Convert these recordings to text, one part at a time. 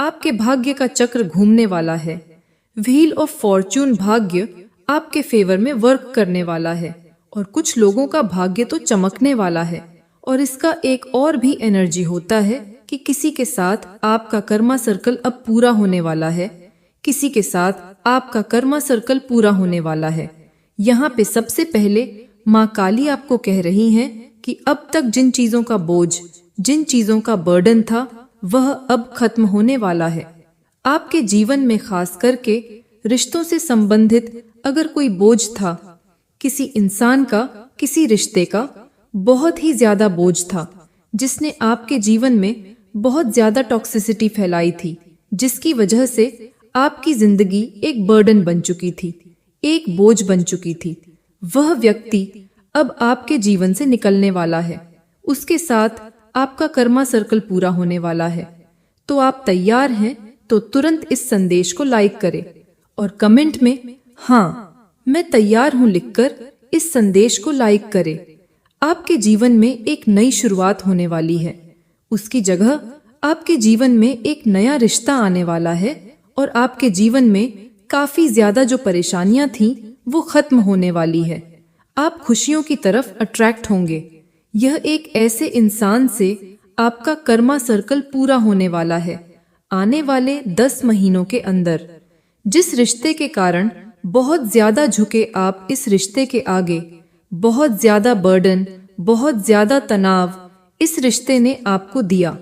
आपके भाग्य का चक्र घूमने वाला है। व्हील ऑफ फॉर्च्यून भाग्य आपके फेवर में वर्क करने वाला है और कुछ लोगों का भाग्य तो चमकने वाला है। और इसका एक और भी एनर्जी होता है कि किसी के साथ आपका कर्मा सर्कल अब पूरा होने वाला है। किसी के साथ आपका कर्मा सर्कल पूरा होने वाला है। यहाँ पे सबसे पहले माँ काली आपको कह रही हैं कि अब तक जिन चीजों का बोझ, जिन चीजों का बर्डन था, वह अब खत्म होने वाला है। आपके जीवन में खास करके रिश्तों से संबंधित अगर कोई बोझ था, किसी इंसान का, किसी रिश्ते का बहुत ही ज्यादा बोझ था, जिसने आपके जीवन में बहुत ज्यादा टॉक्सिसिटी फैलाई थी, जिसकी वजह से आपकी जिंदगी एक बर्डन बन चुकी थी, एक बोझ बन चुकी थी, वह व्यक्ति अब आपके जीवन से निकलने वाला है। उसके साथ आपका कर्मा सर्कल पूरा होने वाला है। तो आप तैयार हैं तो तुरंत इस संदेश को लाइक करें और कमेंट में हाँ मैं तैयार हूं लिखकर इस संदेश को लाइक करें। आपके जीवन में एक नई शुरुआत होने वाली है। उसकी जगह आपके जीवन में एक नया रिश्ता आने वाला है और आपके जीवन में काफी ज्यादा जो परेशानियां थीं वो खत्म होने वाली है। आप खुशियों की तरफ अट्रैक्ट होंगे। यह एक ऐसे इंसान से आपका कर्मा सर्कल पूरा होने वाला है आने वाले 10 महीनों के अंदर। जिस रिश्ते के कारण बहुत ज्यादा झुके आप इस रिश्ते के आगे, बहुत ज्यादा बर्डन, बहुत ज्यादा तनाव इस रिश्ते ने आपको दिया।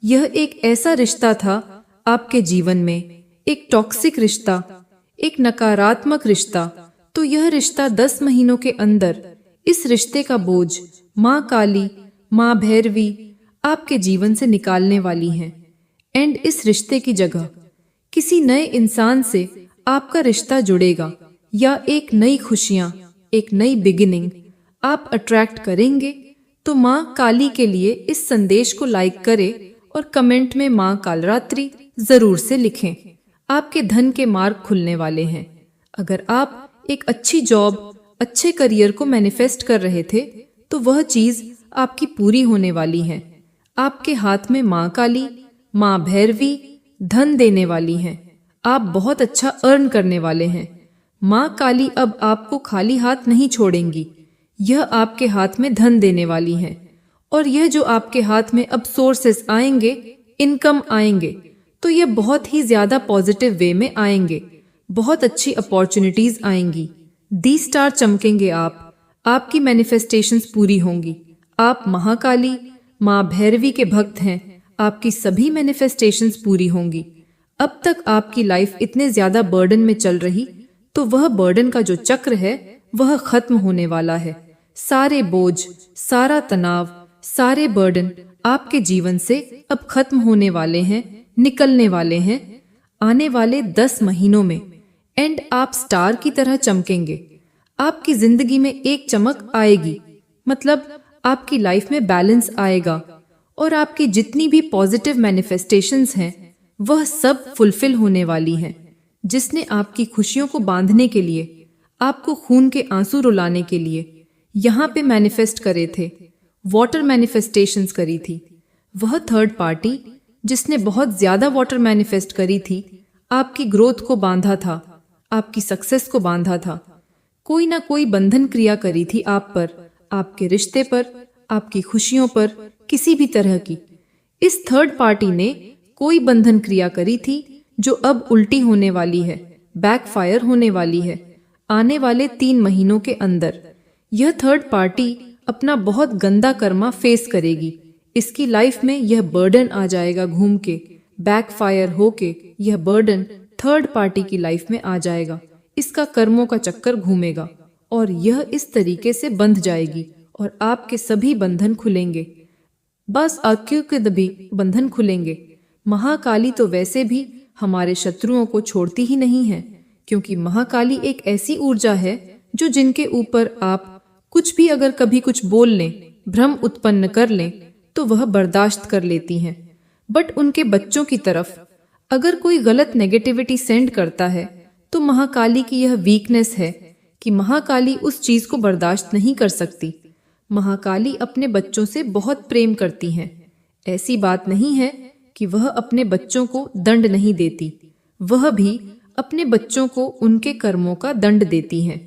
यह एक ऐसा रिश्ता था आपके जीवन में, एक टॉक्सिक रिश्ता, एक नकारात्मक रिश्ता। तो यह रिश्ता 10 महीनों के अंदर इस रिश्ते का बोझ माँ काली, माँ भैरवी आपके जीवन से निकालने वाली हैं। एंड इस रिश्ते की जगह किसी नए इंसान से आपका रिश्ता जुड़ेगा या एक नई खुशियां, एक नई बिगिनिंग आप अट्रैक्ट करेंगे। तो माँ काली के लिए इस संदेश को लाइक करें और कमेंट में माँ कालरात्रि जरूर से लिखें। आपके धन के मार्ग खुलने वाले हैं। अगर आप एक अच्छी जॉब, अच्छे करियर को मैनिफेस्ट कर रहे थे तो वह चीज आपकी पूरी होने वाली है। आपके हाथ में माँ काली, माँ भैरवी धन देने वाली हैं। आप बहुत अच्छा अर्न करने वाले हैं। माँ काली अब आपको खाली हाथ नहीं छोड़ेंगी। यह आपके हाथ में धन देने वाली हैं और यह जो आपके हाथ में अब सोर्सेस आएंगे, इनकम आएंगे, तो यह बहुत ही ज्यादा पॉजिटिव वे में आएंगे। बहुत अच्छी अपॉर्चुनिटीज आएंगी। दी स्टार चमकेंगे आपकी मैनिफेस्टेशंस पूरी होंगी। आप महाकाली, माँ भैरवी के भक्त हैं। आपकी सभी मैनिफेस्टेशंस पूरी होंगी। अब तक आपकी लाइफ इतने ज्यादा बर्डन में चल रही, तो वह बर्डन का जो चक्र है वह खत्म होने वाला है। सारे बोझ, सारा तनाव, सारे बर्डन आपके जीवन से अब खत्म होने वाले हैं, निकलने वाले हैं आने वाले 10 महीनों में। एंड आप स्टार की तरह चमकेंगे। आपकी जिंदगी में एक चमक आएगी, मतलब आपकी लाइफ में बैलेंस आएगा और आपकी जितनी भी पॉजिटिव मैनिफेस्टेशंस हैं वह सब फुलफिल होने वाली हैं। जिसने आपकी खुशियों को बांधने के लिए, आपको खून के आंसू रुलाने के लिए यहाँ पे मैनिफेस्ट करे थे, वाटर मैनिफेस्टेशंस करी थी, वह थर्ड पार्टी जिसने बहुत ज्यादा वाटर मैनिफेस्ट करी थी, आपकी ग्रोथ को बांधा था, आपकी सक्सेस को बांधा था। कोई ना कोई बंधन क्रिया करी थी आप पर, आपके रिश्ते पर, आपकी खुशियों पर, किसी भी तरह की। इस थर्ड पार्टी ने कोई बंधन क्रिया करी थी जो अब उल्टी होने वाली है, बैकफायर होने वाली है आने वाले 3 महीनों के अंदर। यह थर्ड पार्टी अपना बहुत गंदा कर्मा फेस करेगी। इसकी लाइफ में यह बर्डन आ जाएगा घूम के, बैकफायर होके यह बर्डन थर्ड पार्टी की लाइफ में आ जाएगा। इसका कर्मों का चक्कर घूमेगा और यह इस तरीके से बंध जाएगी और आपके सभी बंधन खुलेंगे। बस आक्यों के दबी बंधन खुलेंगे। महाकाली तो वैसे भी हमारे शत्रुओं को छोड़ती ही नहीं है, क्योंकि महाकाली एक ऐसी ऊर्जा है जो जिनके ऊपर आप कुछ भी अगर कभी कुछ बोल लें, भ्रम उत्पन्न कर लें, तो वह बर्दाश्त कर लेती हैं। बट उनके बच्चों की तरफ अगर कोई गलत नेगेटिविटी सेंड करता है तो महाकाली की यह वीकनेस है कि महाकाली उस चीज को बर्दाश्त नहीं कर सकती। महाकाली अपने बच्चों से बहुत प्रेम करती हैं। ऐसी बात नहीं है कि वह अपने बच्चों को दंड नहीं देती, वह भी अपने बच्चों को उनके कर्मों का दंड देती हैं।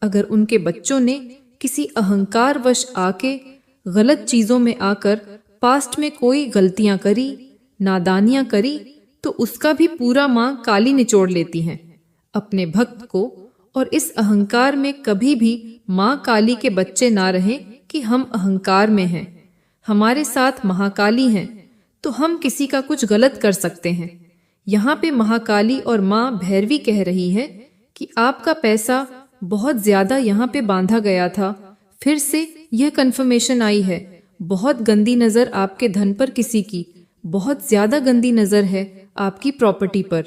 अगर उनके बच्चों ने किसी अहंकारवश आके गलत चीजों में आकर पास्ट में कोई गलतियां करी, नादानियां करी, तो उसका भी पूरा माँ काली निचोड़ लेती हैं अपने भक्त को। और इस अहंकार में कभी भी माँ काली के बच्चे ना रहें कि हम अहंकार में हैं, हमारे साथ महाकाली हैं, तो हम किसी का कुछ गलत कर सकते हैं। यहाँ पे महाकाली और माँ भैरवी कह रही है कि आपका पैसा बहुत ज्यादा यहाँ पे बांधा गया था। फिर से यह कंफर्मेशन आई है, बहुत गंदी नजर आपके धन पर किसी की, बहुत ज्यादा गंदी नजर है आपकी प्रॉपर्टी पर,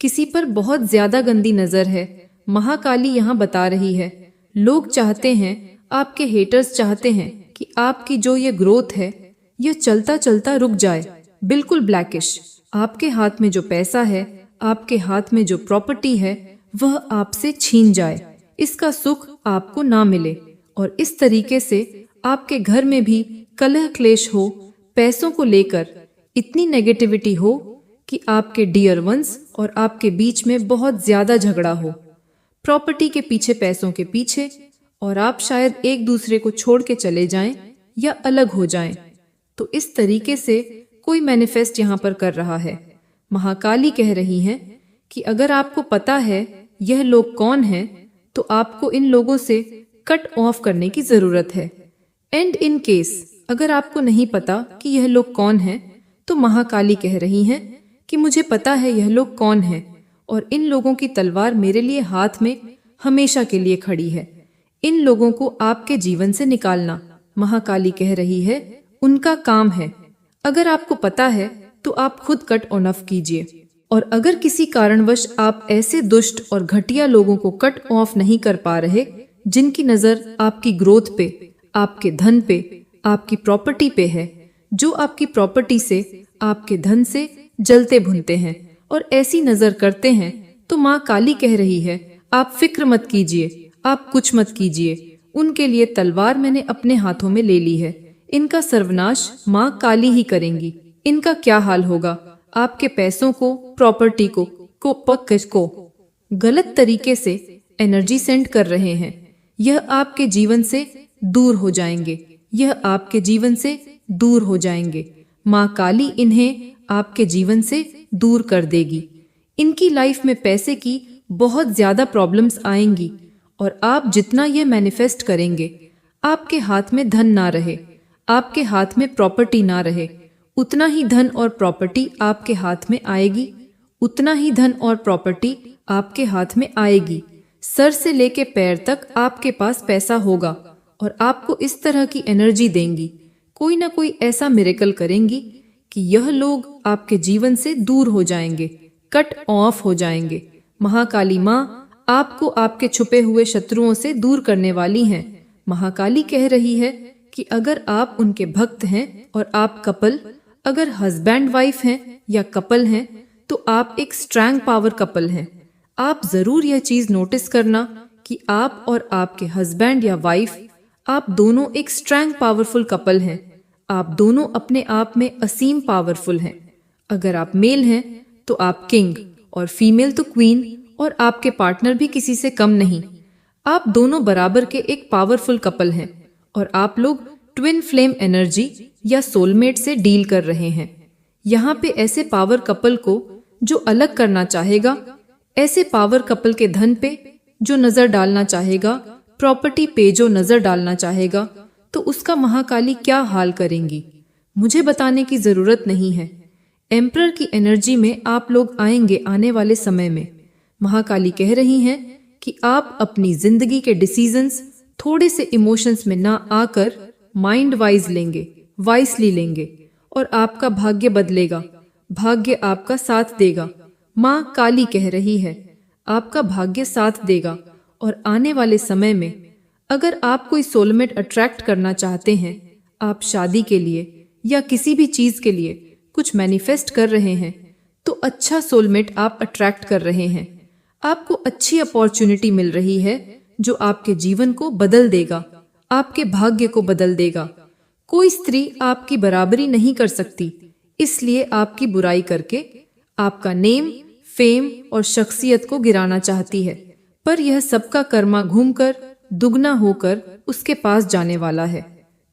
किसी पर बहुत ज्यादा गंदी नजर है। महाकाली यहाँ बता रही है, लोग चाहते हैं, आपके हेटर्स चाहते हैं कि आपकी जो ये ग्रोथ है यह चलता चलता रुक जाए, बिल्कुल ब्लैकिश। आपके हाथ में जो पैसा है, आपके हाथ में जो प्रॉपर्टी है, वह आपसे छीन जाए, इसका सुख आपको ना मिले। और इस तरीके से आपके घर में भी कलह क्लेश हो, पैसों को लेकर इतनी नेगेटिविटी हो कि आपके डियर वंस और आपके बीच में बहुत ज्यादा झगड़ा हो, प्रॉपर्टी के पीछे, पैसों के पीछे, और आप शायद एक दूसरे को छोड़ के चले जाएं या अलग हो जाएं। तो इस तरीके से कोई मैनिफेस्ट यहाँ पर कर रहा है। महाकाली कह रही हैं कि अगर आपको पता है यह लोग कौन हैं, तो आपको इन लोगों से कट ऑफ करने की जरूरत है। एंड इन केस अगर आपको नहीं पता कि यह लोग कौन हैं, तो महाकाली कह रही हैं कि मुझे पता है यह लोग कौन हैं, और इन लोगों की तलवार मेरे लिए हाथ में हमेशा के लिए खड़ी है। इन लोगों को आपके जीवन से निकालना, महाकाली कह रही है, उनका काम है। अगर आपको पता है तो आप खुद कट ऑफ कीजिए। और अगर किसी कारणवश आप ऐसे दुष्ट और घटिया लोगों को कट ऑफ नहीं कर पा रहे, जिनकी नजर आपकी ग्रोथ पे, आपके धन पे, आपकी प्रॉपर्टी पे है, जो आपकी प्रॉपर्टी से, आपके धन से जलते भुनते हैं और ऐसी नजर करते हैं, तो माँ काली कह रही है, आप फिक्र मत कीजिए, आप कुछ मत कीजिए। उनके लिए तलवार मैंने अपने हाथों में ले ली है, इनका सर्वनाश माँ काली ही करेंगी। इनका क्या हाल होगा, आपके पैसों को, प्रॉपर्टी को गलत तरीके से एनर्जी सेंड कर रहे हैं, यह आपके जीवन से दूर हो जाएंगे, यह आपके जीवन से दूर हो जाएंगे। माँ काली इन्हें आपके जीवन से दूर कर देगी। इनकी लाइफ में पैसे की बहुत ज्यादा प्रॉब्लम्स आएंगी, और आप जितना ये मैनिफेस्ट करेंगे, आपके हाथ में धन ना रहे, आपके हाथ में प्रॉपर्टी ना रहे, उतना ही धन और प्रॉपर्टी आपके हाथ में आएगी, उतना ही धन और प्रॉपर्टी आपके हाथ में आएगी। सर से लेके पैर तक आपके पास पैसा होगा, और आपको इस तरह की एनर्जी देंगी, कोई ना कोई ऐसा मिरेकल करेंगी कि यह लोग आपके जीवन से दूर हो जाएंगे, कट ऑफ हो जाएंगे। महाकाली माँ आपको आपके छुपे हुए शत्रुओं से दूर करने वाली हैं। महाकाली कह रही है कि अगर आप उनके भक्त हैं और आप कपल, अगर हस्बैंड वाइफ हैं या कपल हैं, तो आप एक स्ट्रॉन्ग पावर कपल हैं। आप जरूर यह चीज नोटिस करना कि आप और आपके हस्बैंड या वाइफ, आप दोनों एक स्ट्रॉन्ग पावरफुल कपल हैं। आप दोनों अपने आप में असीम पावरफुल हैं। अगर आप मेल हैं तो आप किंग, और फीमेल तो क्वीन, और आपके पार्टनर भी किसी से कम नहीं। आप दोनों बराबर के एक पावरफुल कपल हैं, और आप लोग ट्विन फ्लेम एनर्जी या सोलमेट से डील कर रहे हैं। यहाँ पे ऐसे पावर कपल को जो अलग करना चाहेगा, ऐसे पावर कपल के धन पे जो नजर डालना चाहेगा, प्रॉपर्टी पे जो नजर डालना चाहेगा, तो उसका महाकाली क्या हाल करेंगी, मुझे बताने की जरूरत नहीं है। एम्परर की एनर्जी में आप लोग आएंगे आने वाले समय में। महाकाली कह रही हैं कि आप अपनी जिंदगी के डिसीजंस थोड़े से इमोशंस में ना आकर माइंड वाइज लेंगे, वाइसली लेंगे, और आपका भाग्य बदलेगा, भाग्य आपका साथ देगा। माँ काली कह रही है, आपका भाग्य साथ देगा। और आने वाले समय में अगर आप कोई सोलमेट अट्रैक्ट करना चाहते हैं, आप शादी के लिए या किसी भी चीज के लिए कुछ मैनिफेस्ट कर रहे हैं, तो अच्छा सोलमेट आप अट्रैक्ट कर रहे हैं। आपको अच्छी अपॉर्चुनिटी मिल रही है जो आपके जीवन को बदल देगा, आपके भाग्य को बदल देगा। कोई स्त्री आपकी बराबरी नहीं कर सकती, इसलिए आपकी बुराई करके आपका नेम, फेम और शख्सियत को गिराना चाहती है। पर यह सबका कर्मा घूमकर दुगना होकर उसके पास जाने वाला है।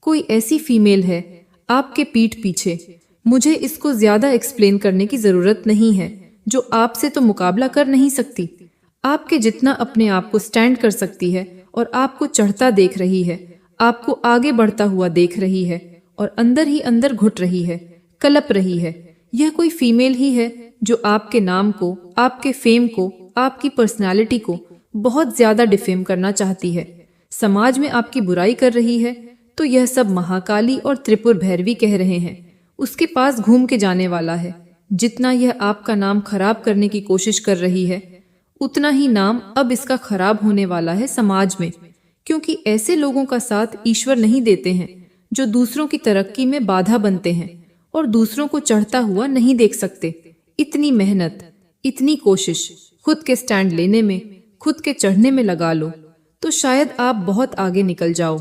कोई ऐसी फीमेल है आपके पीठ पीछे, मुझे इसको ज्यादा एक्सप्लेन करने की जरूरत नहीं है, जो आपसे तो मुकाबला कर नहीं सकती, आपके जितना अपने आप को स्टैंड कर सकती है और आपको चढ़ता देख रही है, आपको आगे बढ़ता हुआ देख रही है और अंदर ही अंदर घुट रही है, कलप रही है। यह कोई फीमेल ही है जो आपके नाम को, आपके फेम को, आपकी पर्सनालिटी को बहुत ज्यादा डिफेम करना चाहती है। समाज में आपकी बुराई कर रही है तो यह सब महाकाली और त्रिपुर भैरवी कह रहे हैं। उसके पास घूम के जाने वाला है। जितना यह आपका नाम खराब करने की कोशिश कर रही है, उतना ही नाम अब इसका खराब होने वाला है समाज में, क्योंकि ऐसे लोगों का साथ ईश्वर नहीं देते हैं जो दूसरों की तरक्की में बाधा बनते हैं और दूसरों को चढ़ता हुआ नहीं देख सकते। इतनी मेहनत, इतनी कोशिश खुद के स्टैंड लेने में, खुद के चढ़ने में लगा लो तो शायद आप बहुत आगे निकल जाओ।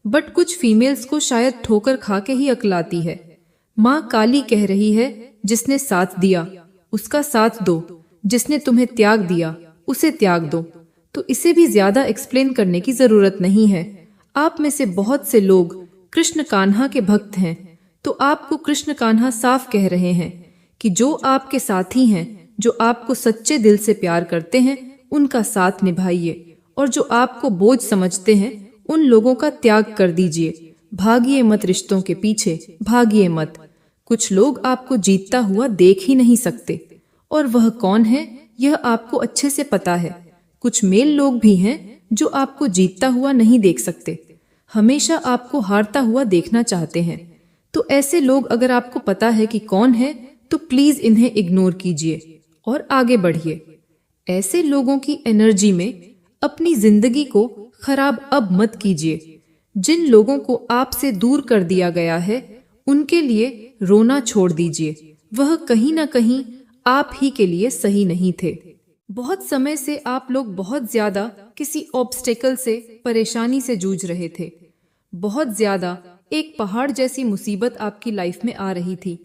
बट कुछ फीमेल्स को शायद ठोकर खा के ही अकल आती है। माँ काली कह रही है, जिसने साथ दिया उसका साथ दो, जिसने तुम्हें त्याग दिया उसे त्याग दो। तो इसे भी ज्यादा एक्सप्लेन करने की जरूरत नहीं है। आप में से बहुत से लोग कृष्ण कान्हा के भक्त हैं, तो आपको कृष्ण कान्हा साफ कह रहे हैं कि जो आपके साथी हैं, जो आपको सच्चे दिल से प्यार करते हैं, उनका साथ निभाइए, और जो आपको बोझ समझते हैं उन लोगों का त्याग कर दीजिए। भागिए मत रिश्तों के पीछे, भागिए मत। कुछ लोग आपको जीतता हुआ देख ही नहीं सकते, और वह कौन है यह आपको अच्छे से पता है। कुछ मेल लोग भी हैं जो आपको जीतता हुआ नहीं देख सकते, हमेशा आपको हारता हुआ देखना चाहते हैं। तो ऐसे लोग अगर आपको पता है कि कौन है, तो प्लीज इन्हें इग्नोर कीजिए और आगे बढ़िए। ऐसे लोगों की एनर्जी में अपनी जिंदगी को खराब अब मत कीजिए। जिन लोगों को आपसे दूर कर दिया गया है, उनके लिए रोना छोड़ दीजिए। वह कहीं ना कहीं आप ही के लिए सही नहीं थे। बहुत समय से आप लोग बहुत ज्यादा किसी ऑब्स्टेकल से, परेशानी से जूझ रहे थे। बहुत ज्यादा एक पहाड़ जैसी मुसीबत आपकी लाइफ में आ रही थी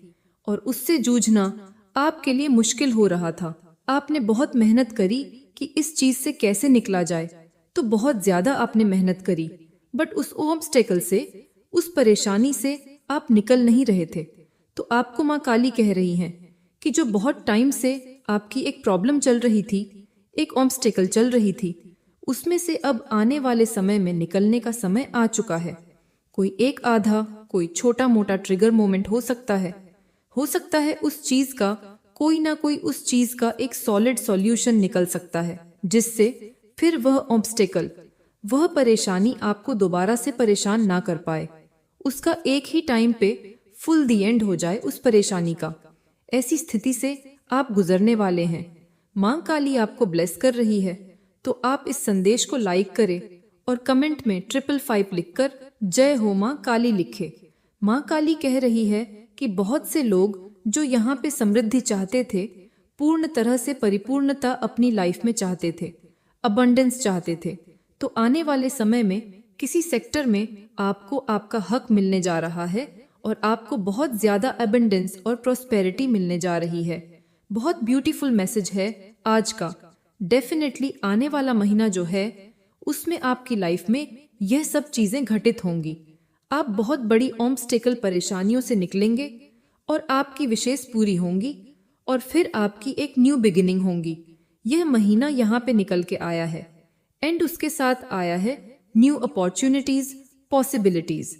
और उससे जूझना आपके लिए मुश्किल हो रहा था। आपने बहुत मेहनत करी कि इस चीज से कैसे निकला जाए, तो बहुत ज्यादा आपने मेहनत करी, बट उस ऑब्स्टेकल से, उस परेशानी से आप निकल नहीं रहे थे। तो आपको माँ काली कह रही हैं कि जो बहुत टाइम से आपकी एक प्रॉब्लम चल रही थी, एक ऑब्स्टेकल चल रही थी, उसमें से अब आने वाले समय में निकलने का समय आ चुका है। कोई एक आधा, कोई छोटा मोटा ट्रिगर मोमेंट हो सकता है उस चीज का कोई ना कोई उस चीज का एक सॉलिड सॉल्यूशन निकल सकता है, जिससे फिर वह ऑब्स्टेकल, वह परेशानी आपको दोबारा से परेशान ना कर पाए। उसका एक ही टाइम पे फुल दी एंड हो जाए उस परेशानी का। ऐसी स्थिति से आप गुजरने वाले हैं। माँ काली आपको ब्लेस कर रही है, तो आप इस संदेश को लाइक करें और कमेंट में 555 लिखकर जय हो माँ काली लिखे। माँ काली कह रही है कि बहुत से लोग जो यहाँ पे समृद्धि चाहते थे, पूर्ण तरह से परिपूर्णता अपनी लाइफ में चाहते थे, अबंडेंस चाहते थे, तो आने वाले समय में किसी सेक्टर में आपको आपका हक मिलने जा रहा है और आपको बहुत ज्यादा अबंडेंस और प्रोस्पेरिटी मिलने जा रही है। बहुत ब्यूटीफुल मैसेज है आज का। डेफिनेटली आने वाला महीना जो है, उसमें आपकी लाइफ में यह सब चीजें घटित होंगी। आप बहुत बड़ी ऑब्स्टेकल परेशानियों से निकलेंगे और आपकी विशेष पूरी होंगी, और फिर आपकी एक न्यू बिगिनिंग होंगी। यह महीना यहाँ पे निकल के आया है, एंड उसके साथ आया है न्यू अपॉर्चुनिटीज, पॉसिबिलिटीज।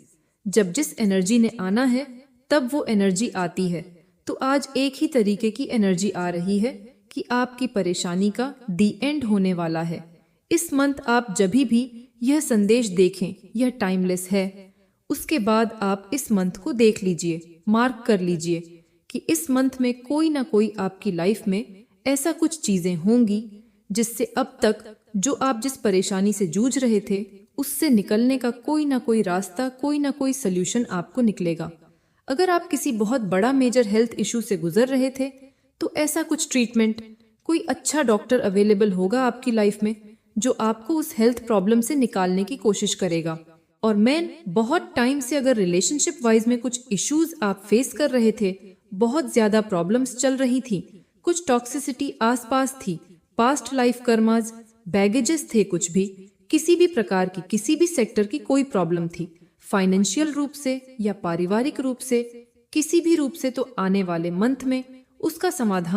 जब जिस एनर्जी ने आना है, तब वो एनर्जी आती है। तो आज एक ही तरीके की एनर्जी आ रही है कि आपकी परेशानी का दी एंड होने वाला है। इस मंथ आप जब भी यह संदेश देखें, यह टाइमलेस है। उसके बाद आप इस मंथ को देख लीजिए, मार्क कर लीजिए कि इस मंथ में कोई ना कोई आपकी लाइफ में ऐसा कुछ चीजें होंगी जिससे अब तक जो आप जिस परेशानी से जूझ रहे थे, उससे निकलने का कोई ना कोई रास्ता, कोई ना कोई सल्यूशन आपको निकलेगा। अगर आप किसी बहुत बड़ा मेजर हेल्थ इशू से गुजर रहे थे, तो ऐसा कुछ ट्रीटमेंट, कोई अच्छा डॉक्टर अवेलेबल होगा आपकी लाइफ में जो आपको उस हेल्थ प्रॉब्लम से निकालने की कोशिश करेगा। और बहुत टाइम से अगर रिलेशनशिप वाइज में कुछ इश्यूज आप फेस कर रहे थे, बहुत ज्यादा प्रॉब्लम्स चल रही थी, कुछ टॉक्सिसिटी आसपास थी, पास्ट लाइफ कर्माज, बैगेजेस थे, कुछ भी, किसी भी प्रकार की, किसी भी सेक्टर की कोई प्रॉब्लम थी, फाइनेंशियल रूप से या पारिवारिक रूप से, किसी भी रूप से, तो आने वाले मंथ में उसका समाधान